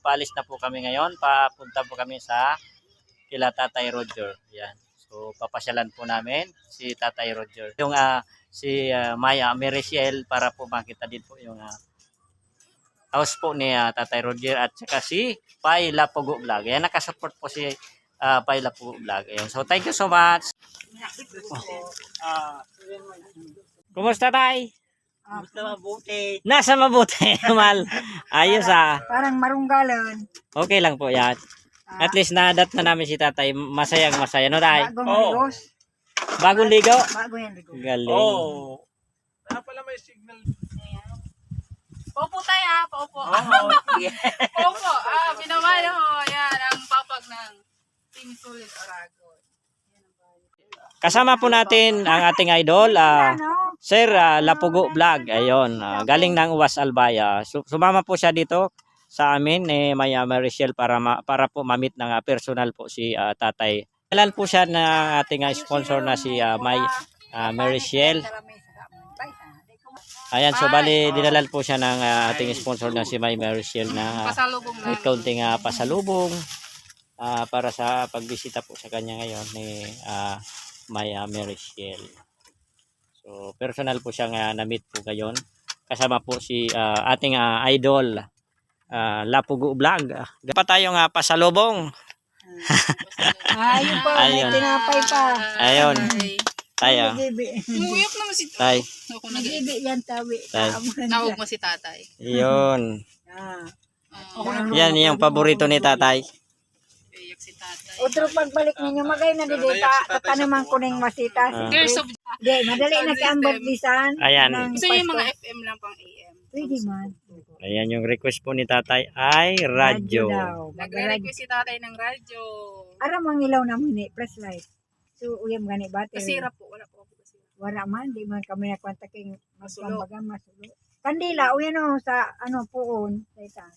paalis na po kami ngayon. Papunta po kami sa kila Tatay Roger. Yan. So papasyalan po namin si Tatay Roger. Yung si Maya Mericiel para po makita din po yung house po ni Tatay Roger at saka si Pai Lapugo Vlog. Yan, nakasupport po si Pai Lapugo Vlog. Ayan. So thank you so much. Kumusta tay? Basta mabuti. Nasa mabuti, mal. Ayos Parang marunggalan. Okay lang po yan. At least nadat na namin si tatay. Masayang masaya. No tay? Bagong ligos. Bagong ligo? Bago yan ligos. Galing. Oh. Pala may signal. Paupo tayo paupo. Paupo. Binawala mo. Yan, ang papag ng Team Sulit Aragon. Kasama po natin ang ating idol, Sir Lapugo Vlog. Ayun, galing ng Uwas Albaya. Sumama po siya dito sa amin ni Maya Mericiel para po ma-meet ng personal po si tatay. Kailan po siya na ating sponsor na si Maya Mericiel. Ayan, so bali dinalal po siya ng ating sponsor na si Maya Mericiel na may kaunting pasalubong para sa pagbisita po sa kanya ngayon ni Maya Mericiel. So personal po siyang na-meet po ngayon. Kasama po si ating idol Lapugo Vlog. Pa tayong pasalubong. Ayun pa, may tinapay pa. Ayun. Tayo. Umuyok naman si Tay. Ako Nagibi yan tawi. Nawag mo si tatay. Yun. Yan yung paborito ni tatay. Iyak si tatay. Otro pagbalik ninyo, magay na didita, tatanaman ko ng masitas. Girls of Di, madali na sa ambag bisan. Ayan. Gusto niyo yung mga FM lang pang AM. Pwede man. Ayan yung request po ni tatay ay radyo. Nagre-request si tatay ng radyo. Ara mang ilaw na mo ni flashlight. So uyam gani battery. Kasira po. Wala po ako kasira. Wala man, di man kami nakwanta king magkambaga masulo. Kandila, uyan o sa ano puon. Sa ita.